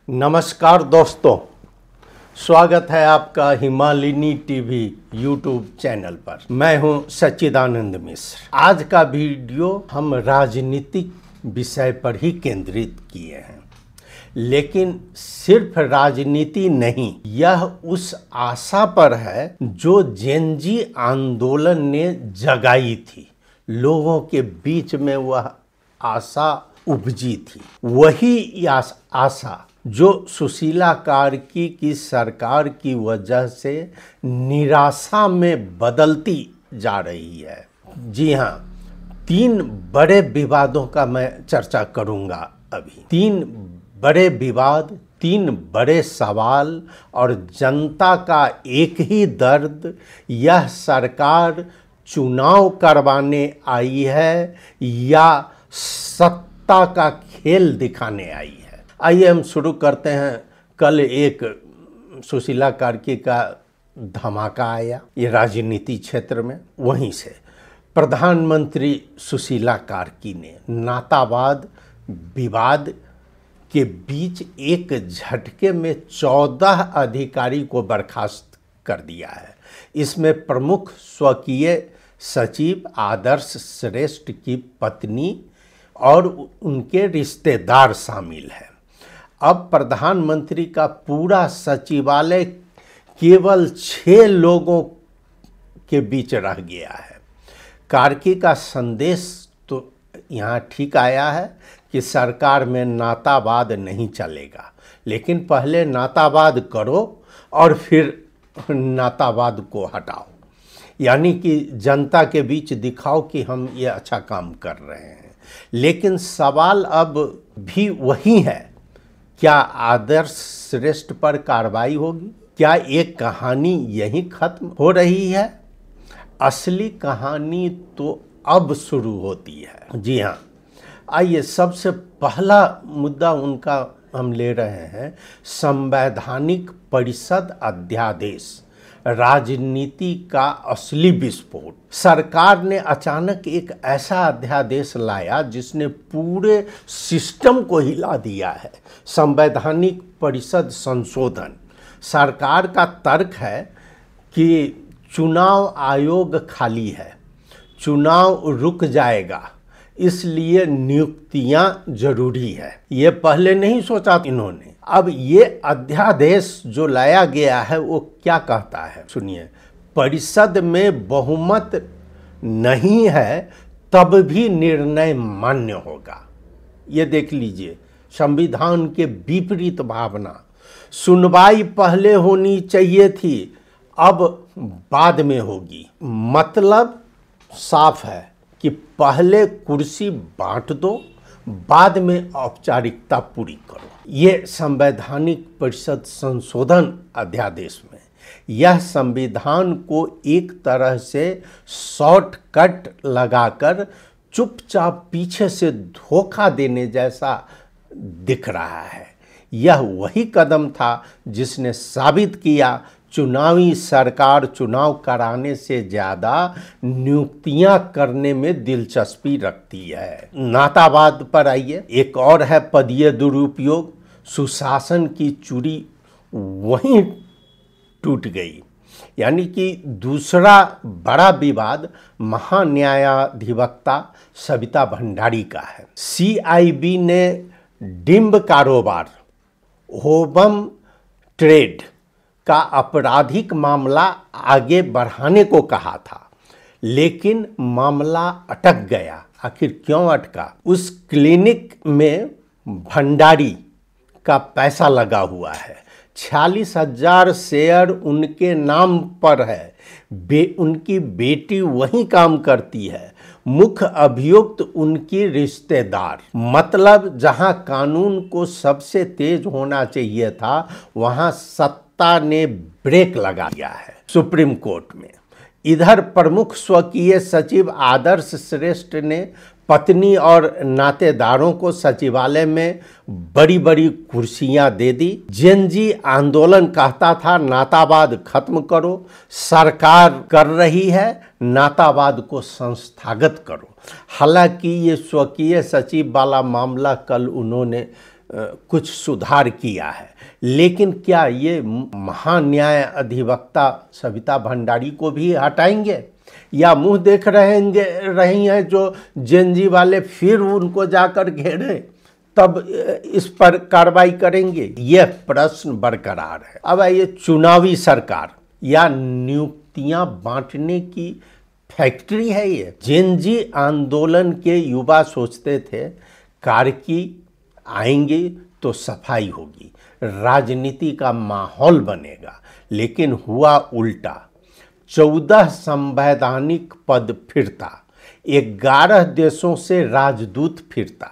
नमस्कार दोस्तों, स्वागत है आपका हिमालिनी टीवी यूट्यूब चैनल पर। मैं हूं सच्चिदानंद मिश्र। आज का वीडियो हम राजनीतिक विषय पर ही केंद्रित किए हैं, लेकिन सिर्फ राजनीति नहीं, यह उस आशा पर है जो जेनजी आंदोलन ने जगाई थी। लोगों के बीच में वह आशा उपजी थी, वही आशा जो सुशीला कार्की की सरकार की वजह से निराशा में बदलती जा रही है। जी हाँ, 3 बड़े विवादों का मैं चर्चा करूंगा अभी। 3 बड़े विवाद, 3 बड़े सवाल और जनता का एक ही दर्द। यह सरकार चुनाव करवाने आई है या सत्ता का खेल दिखाने आई है? आइए हम शुरू करते हैं। कल एक सुशीला कार्की का धमाका आया ये राजनीति क्षेत्र में। वहीं से प्रधानमंत्री सुशीला कार्की ने नातावाद विवाद के बीच एक झटके में 14 अधिकारी को बर्खास्त कर दिया है। इसमें प्रमुख स्वकीय सचिव आदर्श श्रेष्ठ की पत्नी और उनके रिश्तेदार शामिल हैं। अब प्रधानमंत्री का पूरा सचिवालय केवल 6 लोगों के बीच रह गया है। कार्की का संदेश तो यहाँ ठीक आया है कि सरकार में नातावाद नहीं चलेगा, लेकिन पहले नातावाद करो और फिर नातावाद को हटाओ, यानी कि जनता के बीच दिखाओ कि हम ये अच्छा काम कर रहे हैं। लेकिन सवाल अब भी वही है, क्या आदर्श श्रेष्ठ पर कार्रवाई होगी? क्या एक कहानी यहीं खत्म हो रही है? असली कहानी तो अब शुरू होती है। जी हाँ, आइए सबसे पहला मुद्दा उनका हम ले रहे हैं, संवैधानिक परिषद अध्यादेश, राजनीति का असली विस्फोट। सरकार ने अचानक एक ऐसा अध्यादेश लाया जिसने पूरे सिस्टम को हिला दिया है। संवैधानिक परिषद संशोधन। सरकार का तर्क है कि चुनाव आयोग खाली है, चुनाव रुक जाएगा, इसलिए नियुक्तियां जरूरी है। ये पहले नहीं सोचा इन्होंने। अब ये अध्यादेश जो लाया गया है वो क्या कहता है, सुनिए। परिषद में बहुमत नहीं है तब भी निर्णय मान्य होगा। ये देख लीजिए, संविधान के विपरीत भावना। सुनवाई पहले होनी चाहिए थी, अब बाद में होगी। मतलब साफ है कि पहले कुर्सी बांट दो, बाद में औपचारिकता पूरी करो। ये संवैधानिक परिषद संशोधन अध्यादेश में यह संविधान को एक तरह से शॉर्टकट लगाकर चुपचाप पीछे से धोखा देने जैसा दिख रहा है। यह वही कदम था जिसने साबित किया चुनावी सरकार चुनाव कराने से ज़्यादा नियुक्तियां करने में दिलचस्पी रखती है। नातावाद पर आइए। एक और है पदीय दुरुपयोग। सुशासन की चूड़ी वहीं टूट गई। यानी कि दूसरा बड़ा विवाद महान्यायाधिवक्ता सविता भंडारी का है। CIB ने डिम्ब कारोबार, होबम ट्रेड का आपराधिक मामला आगे बढ़ाने को कहा था, लेकिन मामला अटक गया। आखिर क्यों अटका? उस क्लिनिक में भंडारी का पैसा लगा हुआ है। 46,000 शेयर उनके नाम पर है। उनकी बेटी वहीं काम करती है। मुख्य अभियुक्त उनकी रिश्तेदार। मतलब जहां कानून को सबसे तेज होना चाहिए था, वहां सत्ता ने ब्रेक लगा दिया है सुप्रीम कोर्ट में। इधर प्रमुख स्वकीय सचिव आदर्श श्रेष्ठ ने पत्नी और नातेदारों को सचिवालय में बड़ी बड़ी कुर्सियां दे दी। जेनजी आंदोलन कहता था नातावाद खत्म करो, सरकार कर रही है नातावाद को संस्थागत करो। हालांकि ये स्वकीय सचिव वाला मामला कल उन्होंने कुछ सुधार किया है, लेकिन क्या ये महान्याय अधिवक्ता सविता भंडारी को भी हटाएंगे, या मुंह देख रही हैं जो जेएनजी वाले फिर उनको जाकर घेरें तब इस पर कार्रवाई करेंगे? यह प्रश्न बरकरार है। अब ये चुनावी सरकार या नियुक्तियां बांटने की फैक्ट्री है ये। जेएनजी आंदोलन के युवा सोचते थे कार्की आएंगे तो सफाई होगी, राजनीति का माहौल बनेगा, लेकिन हुआ उल्टा। 14 संवैधानिक पद फिरता, 11 देशों से राजदूत फिरता,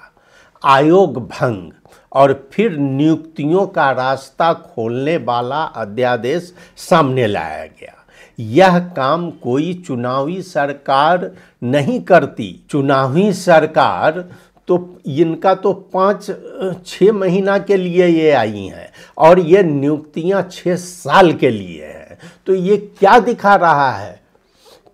आयोग भंग और फिर नियुक्तियों का रास्ता खोलने वाला अध्यादेश सामने लाया गया। यह काम कोई चुनावी सरकार नहीं करती। चुनावी सरकार तो इनका तो 5-6 महीना के लिए ये आई हैं और ये नियुक्तियां 6 साल के लिए हैं। तो ये क्या दिखा रहा है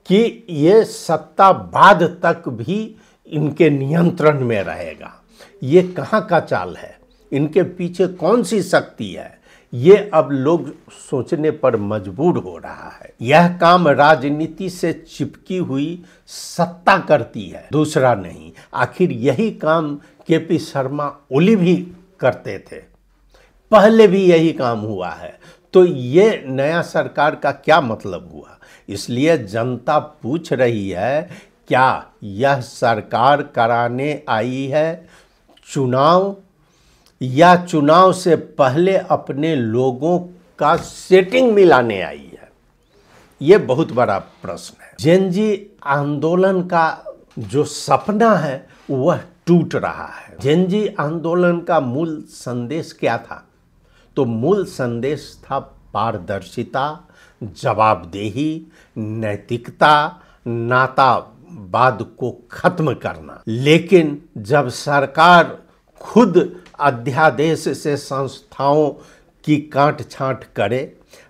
कि ये सत्ता बाद तक भी इनके नियंत्रण में रहेगा। ये कहाँ का चाल है, इनके पीछे कौन सी शक्ति है, ये अब लोग सोचने पर मजबूर हो रहा है। यह काम राजनीति से चिपकी हुई सत्ता करती है, दूसरा नहीं। आखिर यही काम केपी शर्मा ओली भी करते थे, पहले भी यही काम हुआ है। तो ये नया सरकार का क्या मतलब हुआ? इसलिए जनता पूछ रही है, क्या यह सरकार कराने आई है चुनाव, या चुनाव से पहले अपने लोगों का सेटिंग मिलाने आई है? ये बहुत बड़ा प्रश्न है। जेएनजी आंदोलन का जो सपना है वह टूट रहा है। जेएनजी आंदोलन का मूल संदेश क्या था? तो मूल संदेश था पारदर्शिता, जवाबदेही, नैतिकता, नातावाद को खत्म करना। लेकिन जब सरकार खुद अध्यादेश से संस्थाओं की काट छांट करे,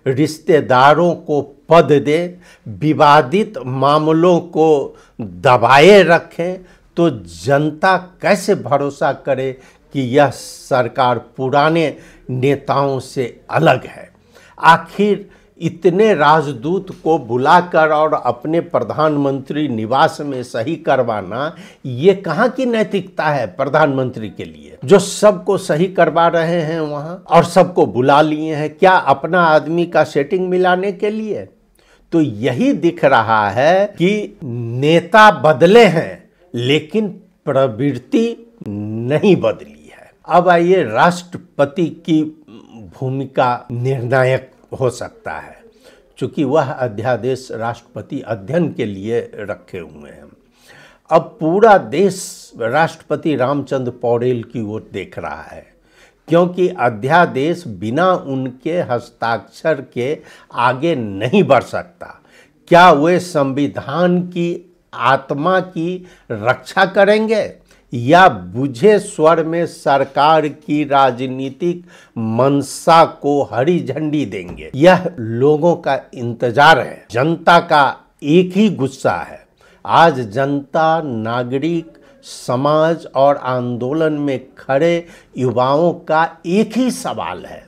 रिश्तेदारों को पद दे, विवादित मामलों को दबाए रखें, तो जनता कैसे भरोसा करे कि यह सरकार पुराने नेताओं से अलग है? आखिर इतने राजदूत को बुलाकर और अपने प्रधानमंत्री निवास में सही करवाना, ये कहाँ की नैतिकता है प्रधानमंत्री के लिए, जो सबको सही करवा रहे हैं वहाँ और सबको बुला लिए हैं? क्या अपना आदमी का सेटिंग मिलाने के लिए? तो यही दिख रहा है कि नेता बदले हैं लेकिन प्रवृत्ति नहीं बदली है। अब आइए, राष्ट्रपति की भूमिका निर्णायक हो सकता है, क्योंकि वह अध्यादेश राष्ट्रपति अध्ययन के लिए रखे हुए हैं। अब पूरा देश राष्ट्रपति रामचंद्र पौडेल की ओर देख रहा है, क्योंकि अध्यादेश बिना उनके हस्ताक्षर के आगे नहीं बढ़ सकता। क्या वे संविधान की आत्मा की रक्षा करेंगे, या बुझे स्वर में सरकार की राजनीतिक मंशा को हरी झंडी देंगे? यह लोगों का इंतजार है। जनता का एक ही गुस्सा है। आज जनता, नागरिक समाज और आंदोलन में खड़े युवाओं का एक ही सवाल है,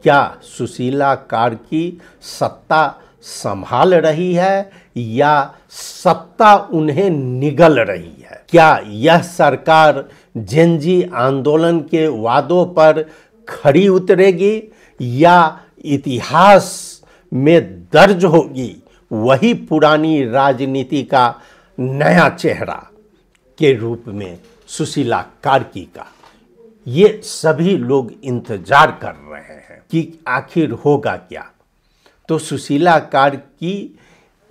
क्या सुशीला कार्की सत्ता संभाल रही है या सत्ता उन्हें निगल रही है? क्या यह सरकार जेएनजी आंदोलन के वादों पर खरी उतरेगी या इतिहास में दर्ज होगी वही पुरानी राजनीति का नया चेहरा के रूप में सुशीला कार्की का? ये सभी लोग इंतजार कर रहे हैं कि आखिर होगा क्या। तो सुशीला कार्की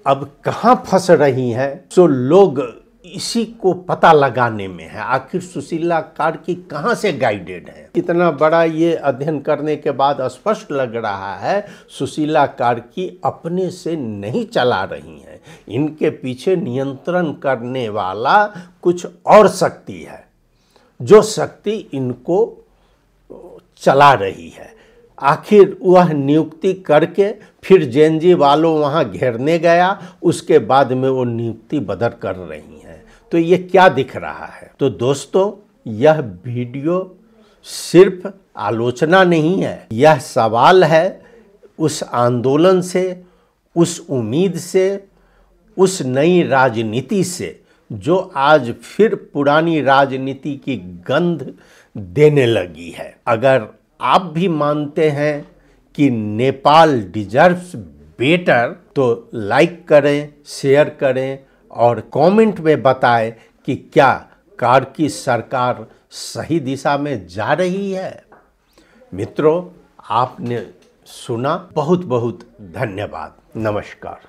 अब कहाँ फंस रही हैं, तो लोग इसी को पता लगाने में है। आखिर सुशीला कार्की कहाँ से गाइडेड है? इतना बड़ा ये अध्ययन करने के बाद स्पष्ट लग रहा है सुशीला कार्की अपने से नहीं चला रही हैं। इनके पीछे नियंत्रण करने वाला कुछ और शक्ति है, जो शक्ति इनको चला रही है। आखिर वह नियुक्ति करके फिर जेएनजी वालों वहाँ घेरने गया, उसके बाद में वो नियुक्ति बदल कर रही हैं। तो ये क्या दिख रहा है? तो दोस्तों, यह वीडियो सिर्फ आलोचना नहीं है, यह सवाल है उस आंदोलन से, उस उम्मीद से, उस नई राजनीति से जो आज फिर पुरानी राजनीति की गंध देने लगी है। अगर आप भी मानते हैं कि नेपाल डिजर्व्स बेटर तो लाइक करें, शेयर करें और कमेंट में बताएं कि क्या कार्की सरकार सही दिशा में जा रही है। मित्रों, आपने सुना, बहुत बहुत धन्यवाद। नमस्कार।